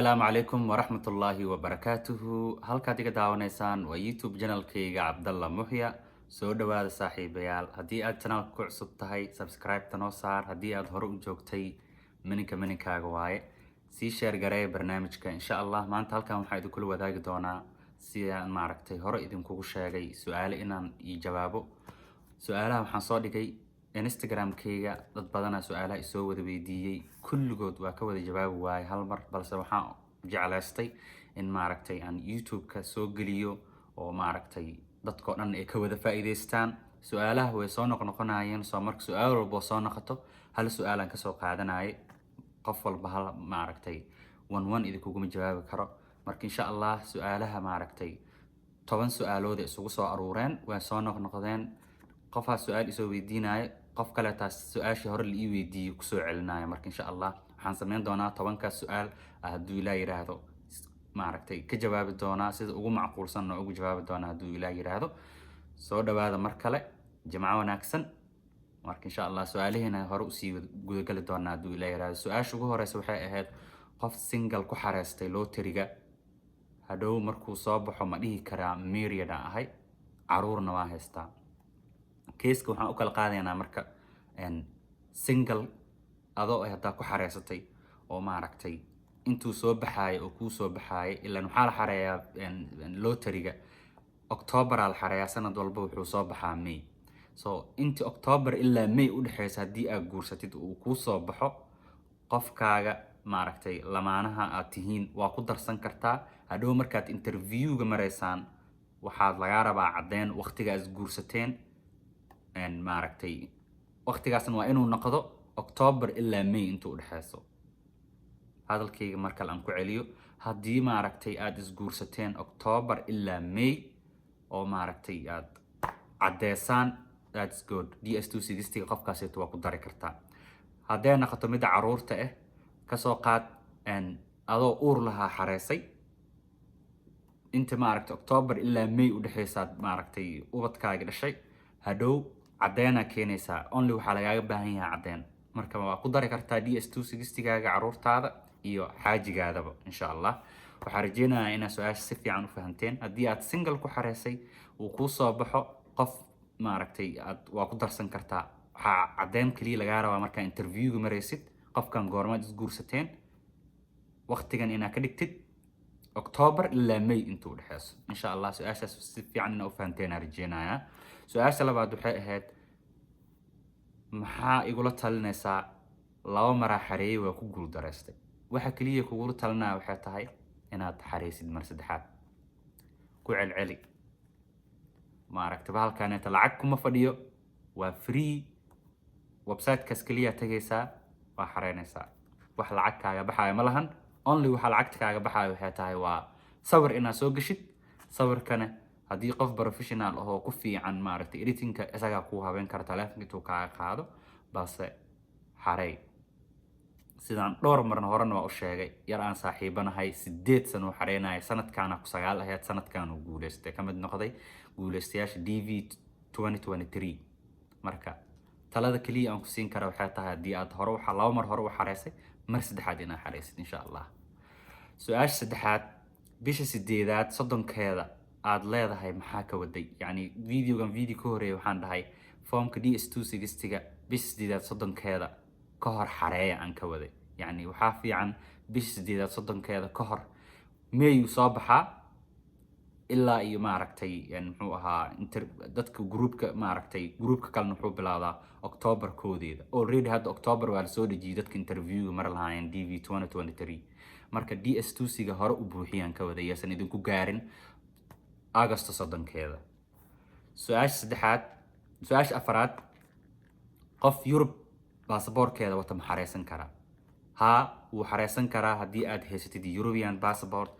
السلام عليكم ورحمة الله وبركاته. halkaad iga daawanaysaan waa YouTube channelkayga Cabdalla Muhya. Soo dhawaada saaxiibayaal. Haddii aad channelka ku cusub tahay, subscribe noo saar. Haddii aad hore u joogtay, mininkaaga waaye. Sii share garee barnaamijka insha Allah. Maanta halkan waxaan idin kula wadaagi doonaa si aan hore idinkugu sheegay su'aalo inaan jawaabo. Su'aalaha waxaan soo dhigay Instagram-kayga, dad badan su'aalaha isoo wada weydiiyay. Kulligood waa ka wada jawaabi waayay hal mar, balse waxaan jeclaystay in aan YouTube-ka soo geliyo oo dadkoo dhan ay ka wada faa'iideystaan. Su'aalaha way soo noqnoqonayeen, soo marka su'aal walba soo noqoto hal su'aal aan ka soo qaadanayay. qof walba hal one idinkuguma jawaabi karo. Marka insha Allah su'aalaha 10 su'aalood isugu soo aruureen way soo noqnoqdeen. qofaa su'aal isoo weydiinaya, qof kale taas su'aashii hore la ii weydiiyay ku soo celinaya. Marka insha Allah waxaan sameyn doonaa 10 su'aal hadduu Ilaahay yiraahdo ka jawaabi doonaa sida ugu macquulsan oo ugu jawaabi doonaa hadduu Ilaahay yiraahdo. Soo dhawaada mar kale, jimco wanaagsan. marka insha Allah su'aalaheena hore u sii guda gali doonaa hadduu Ilaahay yiraahdo. Su'aasha ugu horeysa waxay ahayd qof single ku xareystay lotteriga hadhow markuu soo baxo ma dhihi karaa married ahay, caruurna waa haystaa. Keeska waxaan u kala qaadaynaa marka single adoo hadda ku xareysatay oo intuu soo baxay oo kuu soo baxay ilaa waxaa la xareeyaa lotteriga October la xareeyaa sanad walba wuxuu soo baxaa May. So intii October ilaa May u dhaxaysa haddii aad guursatid uu kuu soo baxo qofkaaga lamaanaha aad tihiin waa ku darsan kartaa. Hadhow markaad interviewga mareysaan waxaad laga rabaa caddeyn waqtiga aad guursateen waqtigaasna waa inuu noqdo October ilaa May intuu u dhaxayso. hadalkayga marka aan ku celiyo, haddii aad isguursateen October ilaa May oo aad caddeysaan, that's good. DS260 qofkaasito waa ku dari kartaa. haddii noqoto mid caruurta ka soo qaad adoo uur lahaa xareysay inta October ilaa May u dhaxaysaad ubadkaaga dhashay, hadhow caddeena keenaysaa. only waxaa lagaaga baahan yahay caddeyn. marka waa ku dari kartaa DS260gaaga caruurtaada iyo xaajigaadaba insha Allah. waxaan rajeynayaa inaad su'aasha si fiican u fahanteen. haddii aad single ku xareysay uu kuu soo baxo qof aad waa ku darsan kartaa. waxaa caddeyn kaliya lagaa rabaa markaa interviewga maraysid qofkan goormaad isguursateen, waqtigan inaad ka dhigtid October ilaa May intuu dhaxayso insha Allah. su'aashaas si fiican inaad u fahanteen aan rajeynayaa. su'aasha labaad waxay ahayd maxaa igula talinaysaa 2 mar xareeyay waa ku guul dareystay. waxa kaliya kugu talinaya waxay tahay inaad xareysid mar saddexaad. ku celceli bahalkan inta lacag kuma fadhiyo, waa free. website-kaas kaliya tagaysaa waa xareynaysaa. wax lacag kaaga baxaya ma lahan. only waxa lacagta kaaga baxaya waxay tahay waa sawir inaad soo gashid. sawirkana haddii qof professional oo ku fiican editing-ka isaga ku habeyn kara telefoonka intuu kaaga qaado, balse xarey. sidaan dhowr marna horena waa u sheegay, yar aan saaxiibanahay 8 sano xareynaya, sanadkaana ku 9 ahayd, sanadkaan uu guuleystay ka mid noqday guuleystayaasha DV 2023. marka talada kaliya aan ku siin kara waxay tahay haddii aad hore 2 mar hore u xareysay, mar saddexaad inaad xareysid insha Allah. su'aasha saddexaad, bisha 8aad 30keeda aad leedahay maxaa ka waday? videogan video ka horeeyay waxaan dhahay formka DS260ga bisha 8aad 30keeda ka hor xareeya aan ka waday. waxaa fiican bisha 8aad 30keeda ka hor May soo baxaa ilaa iyo muxuu ahaa dadka groupka groupka kalena wuxuu bilaabaa October koodeeda. already hadda October waa la soo dhajiyay dadka interviewga mar lahaayeen DV 2023. marka DS260ga hore u buuxiyaan ka waday yaasan idinku gaarin August 30keeda. su'aasha afraad, qof Europe baasaboorkeeda wata ma xareysan karaa? haa, wuu xareysan karaa haddii aad haysatid European passport.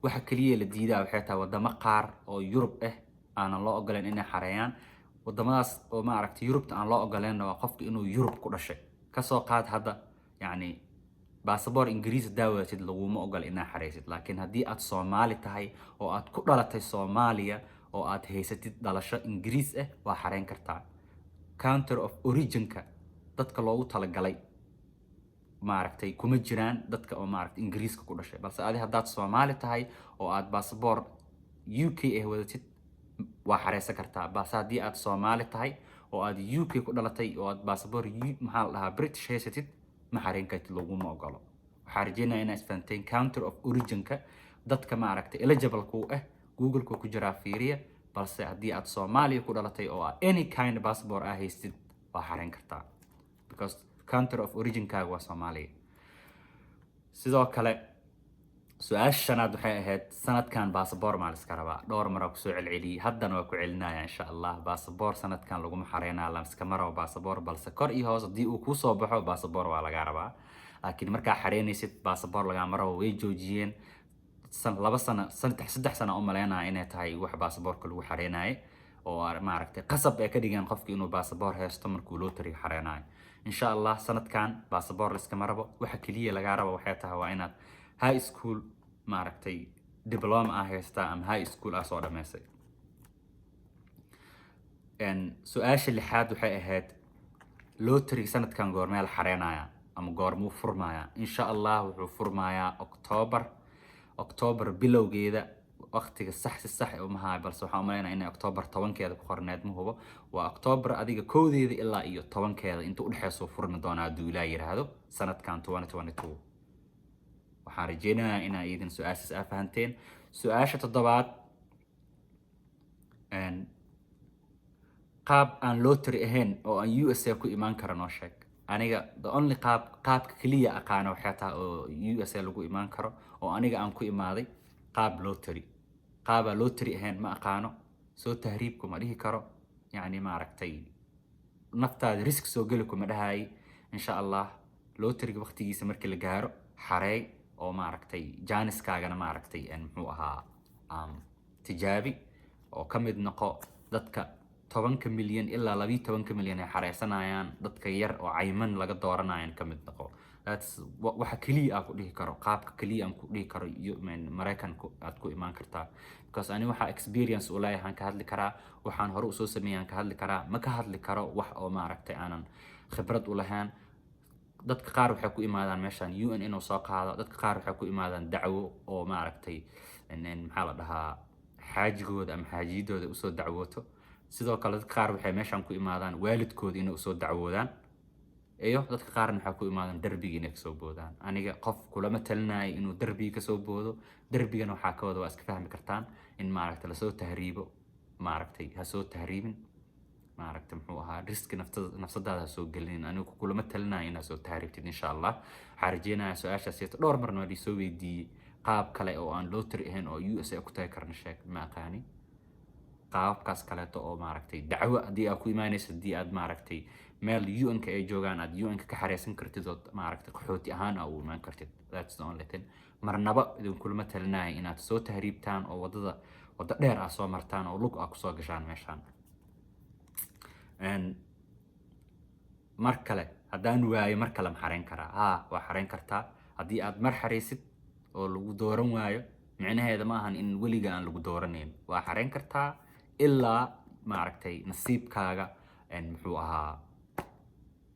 waxa kaliya la diidaa waxay tahay wadamo qaar oo Europe aanan loo ogoleen inay xareeyaan. wadamadaas oo Europe aan loo ogoleen waa qofka inuu Europe ku dhashay. ka soo qaad hadda baasaboor Ingiriis daawaatid laguma ogol inaad xareysid. laakiin haddii aad Soomaali tahay oo aad ku dhalatay Soomaaliya oo aad haysatid dhalasho Ingiriis waa xareyn kartaa. country of origin-ka dadka loogu talagalay maaragtay kuma jiraan dadka oo maaragtay ingiriiska ku dhashay balse adi haddaad Soomaali tahay oo aad baasaboor UK wadatid waa xareysan kartaa balse haddii aad Soomaali tahay oo aad UK ku dhalatay oo aad baasaboor maxaa la dhahaa British haysatid ma xareyn kartid laguma ogolo waxaan rajeynayaa inaad isfahanteen country of origin-ka dadka maaragtay eligible ku Google ku jiraa fiiriya balse haddii aad Soomaaliya ku dhalatay oo any kind of passport haystid waa xareyn kartaa because country of origin-kaaga waa Soomaaliya sidoo kale su-aasha shanaad waxay ahayd sanadkan baasaboor ma la iska rabaa dhowr mar ku soo celceliyay haddana waa ku celinaya insha Allah baasaboor sanadkan laguma xareynaa la iska maro baasaboor balse kor iyo hoos haddii uu ku soo baxo baasaboor waa laga rabaa laakiin markaa xareynaysid baasaboor laga maro way joojiyeen saddex sano u maleynaa inay tahay wax baasaboorka lagu xareynayo oo maaragtay qasab ay ka dhigeen qofkii inuu baasaboor haysto markuu lottery xareynayo insha Allah sanadkan baasaboor la iska marabo waxa kaliya laga rabo waxay tahay waa inaad high school maaragtay diploma haysta ama high school soo dhameysay su-aasha lixaad waxay ahayd lottery sanadkan goormee la xareynaya ama goormuu furmaya insha Allah wuxuu furmayaa October bilowgeeda waqtiga sax uma hayo balse waxaan u maleynayaa in October 10keeda ku qorneed ma hubo waa October adiga 1deeda ilaa iyo 10keeda inta u dhaxayso furmi doona haduu Ilaahay yiraahdo sanadkan 2022 waxaan rajeynayaa in ay idin su-aashaas fahanteen su-aasha toddobaad qaab aan lottery ahayn oo aan USA ku imaan karo noo sheeg aniga the only qaabka kaliya aqaano waxay tahay oo USA lagu imaan karo oo aniga aan ku imaaday qaab lottery qaaba lottery ahayn ma aqaano soo tahriibku ma dhihi karo yani maaragtay naftaada risk soo gali kuma dhahay insha Allah lottery waqtigiisa markii la gaaro xareey oo maaragtay jaaniskaagana maaragtay muxuu ahaa tijaabi oo ka mid noqo dadka 10 milyan ilaa 12 milyan ay xareysanayaan dadka yar oo cayman laga dooranayaan ka mid noqo that's waxa kaliya aan ku dhihi karo qaabka kaliya aan ku dhihi karo Mareykanku aad ku imaan kartaa because ani waxa experience u leeyahay ka hadli karaa waxaan hore u soo sameeyay ka hadli karaa ma ka hadli karo wax oo maaragtay aanan khibrad u lahayn dadka qaar waxay ku imaadaan meeshan UN inuu soo qaado dadka qaar waxay ku imaadaan dacwo oo maaragtay maxaa la dhahaa xaajigooda ama xaajidooda u soo dacwooto sidoo kale dadka qaar waxay meeshan ku imaadaan waalidkooda inay u soo dacwoodaan iyo dadka qaarna waxay ku imaadaan darbiga inay kasoo boodaan aniga qof kulama talinayo inuu darbiga kasoo boodo darbigana waxaa ka wada waa iska fahmi kartaan in maaragtay la soo tahriibo maaragtay ha soo tahriibin maaragtay muxuu ahaa risk nafsadaada soo gelin anigu kulama talinayo inaad soo tahriibtid insha Allah waxaan rajeynayaa su-aashaas dhowr marna waa soo weydiiyay qaab kale oo aan lottery ahayn oo USA ku tagi karna sheeg ma aqaani qaabkaas kaleeto oo maaragtay dacwo haddii aad ku imaanayso haddii aad maaragtay meel UN-ka ay joogaan aad UN-ka ka xareysan kartid oo maaragtay qaxooti ahaan u imaan kartid that's the only thing marnaba idin kulama talinayo inaad soo tahriibtaan oo wada dheer soo martaan oo lug ku soo gashaan meeshaan mar kale haddaan waayo mar kale ma xareyn karaa waa xareyn kartaa haddii aad mar xareysid oo lagu dooran waayo micnaheeda ma ahan in weliga aan lagu dooranayn waa xareyn kartaa ilaa maaragtay nasiibkaaga muxuu ahaa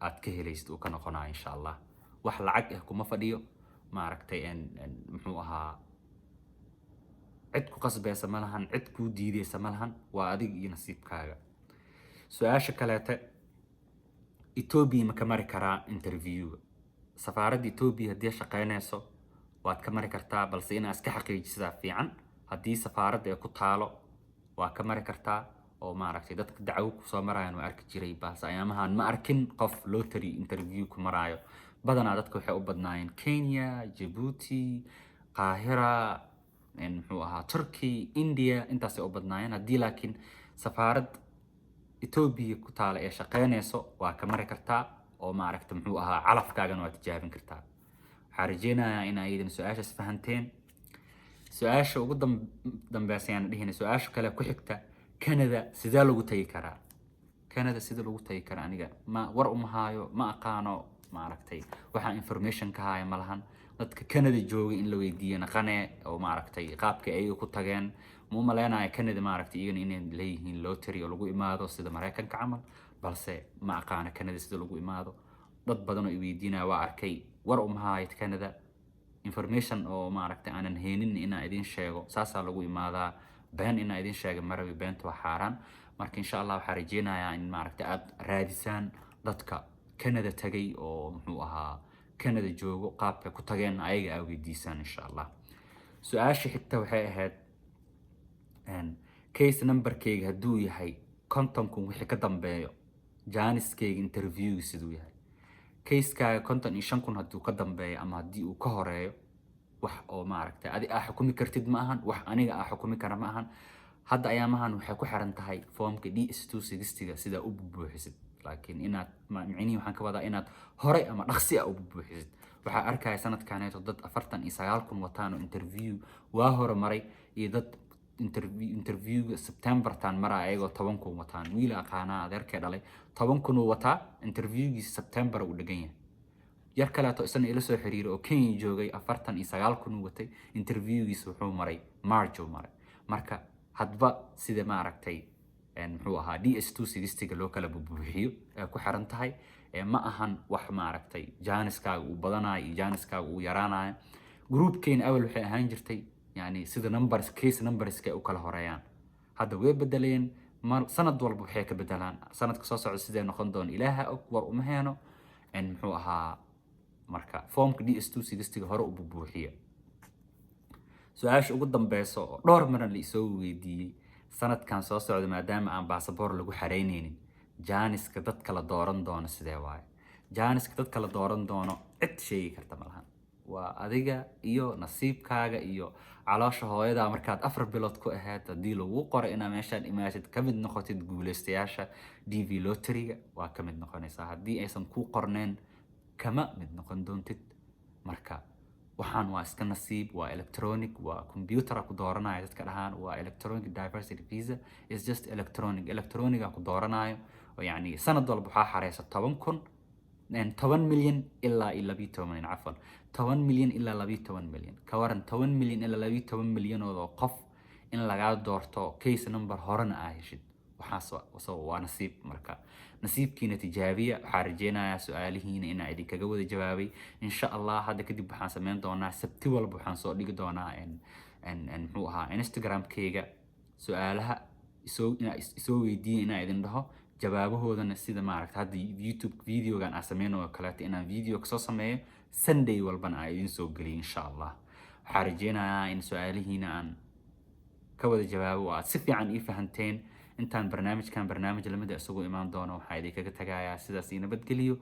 aad ka helaysid uu ka noqonayo insha Allah wax lacag kuma fadhiyo maaragtay muxuu ahaa cid ku qasbaysa ma lahan cid ku diidaysa ma lahan waa adig iyo nasiibkaaga su-aasha kaleete Ethiopia ma ka mari karaa interview safaaradda Ethiopia haddii shaqeynayso waad ka mari kartaa balse inaad iska xaqiijisaa fiican haddii safaaradda ay ku taalo waa ka mari kartaa oo maaragtay dadka dacwo ku soo marayaan waa arki jiray balse ayaamahan ma arkin qof lottery interview ku maraayo badanaa dadka waxay u badnaayeen Kenya Djibouti Qaahira muxuu ahaa Turkey India intaas ay u badnaayeen haddii laakiin safaarad Ethiopia ku taala ee shaqeynayso waa ka mari kartaa oo maaragtay muxuu ahaa calafkaagana waa tijaabin kartaa waxaan rajeynayaa in ay idin su-aashaas fahanteen su-aasha ugu dambeysayaan dhihina su-aasha kale ku xigta Canada sidee lagu tagi karaa Canada sida lagu tagi karaa aniga ma war uma haayo ma aqaano maaragtay waxa information ka haya malahan dadka Canada jooga in la weydiiyo naqane oo maaragtay qaabka ay ku tageen ma maleynayo Canada maaragtay iyagana inay leeyihiin lottery oo lagu imaado sida Mareykanka camal balse ma aqaano Canada sida lagu imaado dad badan oo weydiinaya waa arkay war hayd Canada information oo maaragtay aanan heenin inaan idin sheego saasaa lagu imaadaa been inaan idin sheego marabi beenta waa xaaraan marka insha Allah waxaan rajeynayaa in maaragtay aad raadisaan dadka Canada tagay oo muxuu ahaa Canada joogo qaabka ku tageen ayaga weydiisaan insha Allah su'aasha xigta waxay ahayd case numberkayga hadduu yahay kontonkun wixii ka dambeeyo jaaniskayga interview siduu yahay case-kaaga 55,000 hadduu ka dambeeyo ama haddii uu ka horeeyo wax oo maaragtay adi xukumi kartid ma ahan wax aniga xukumi kara ma ahan hadda ayaamahan waxay ku xiran tahay foomka DS260 sida u buuxisid laakiin inaad macnihi waxaan ka wadaa inaad hore ama dhaqsi u buuxisid waxa arkay sanadkaneeto dad 49,000 wataan oo interview waa hore maray iyo dad interview September tan mara ayagoo 10,000 wataan wiil aqaana adeerkay dhalay 10,000 wataa interviewgii September uu dhagan yahay yar kale to isna ila soo xiriir oo Kenya joogay 49,000 watay interviewgiisa wuxuu maray March uu maray marka hadba sida ma aragtay muxuu ahaa DS260 loo kala buuxiyo ku xiran tahay ma ahan wax ma aragtay jaaniskaaga uu badanayo jaaniskaaga uu yaraanayo groupkeen awal waxay ahaan jirtay يعني سيدا نمبرز كيس نمبرز كي وكلا هريان هذا وين بدلين سند والبو حيك بدلان سند قصاص على سيدا نخندون إلها أكبر أمهانو إن محوها مركا فومك DS260 هرو ببوحية سؤالش قدام بيسو دور من اللي يسوي دي سند كان صاص على ما دام عن باسبور لغو حرينين جانس كدت كلا دوران دون سيدا واي جانس كدت كلا دوران دونو عد شيء كرتملهان وأديجا إيو نصيب كاجا إيو علاش هوايدا مركات أفر بلاد كو أهات ديلو وقرأ إنا ماشان إماجد كمد نخوتي جولستياشا دي في لوتري وكمد نخوني ساعة دي أيضا كو قرنين كما مد نخون دونتد مركا وحان واسكا نصيب وإلكترونيك وكمبيوتر أكو دورنا يزد كالهان وإلكترونيك diversity visa is just إلكترونيك أكو دورنا ويعني سند والبحا حريسة 10 مليون إلا 12 عفوا 10 مليون إلا 12 مليون كوارن 10 مليون إلا 12 مليون oo qof in laga doorto case number horena ahishid waxaas waa nasiib marka nasiibkiina tijaabiya waxa rajeenayaa su'aalihiina in ay kaga wada jawaabay insha Allah hadda kadib waxaan sameyn doonaa sabti walba waxaan soo dhigi doonaa muxuu ahaa Instagram-kayga su'aalaha isoo weydiin in ay idin dhaho jawaabahoodana sida ma aragtay hadda YouTube videogan aan sameeyno kala inaan video ka soo sameeyo Sunday walbana ay idin soo galiyo insha Allah waxa rajeenayaa in su'aalihiina aan ka wada jawaabo aad si fiican ii fahanteen intaan barnaamij lamada isugu imaan doono waxa idin kaga tagayaa sidaas ii nabadgeliyo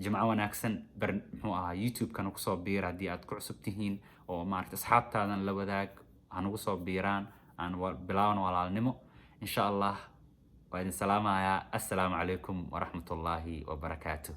jimco wanaagsan muxuu ahaa YouTube kan ku soo biir hadii aad ku cusub tihiin oo ma aragtay asxaabtaadan la wadaag aan ugu soo biiraan aan bilaawno walaalnimo insha Allah وإن سلام السلام عليكم ورحمة الله وبركاته.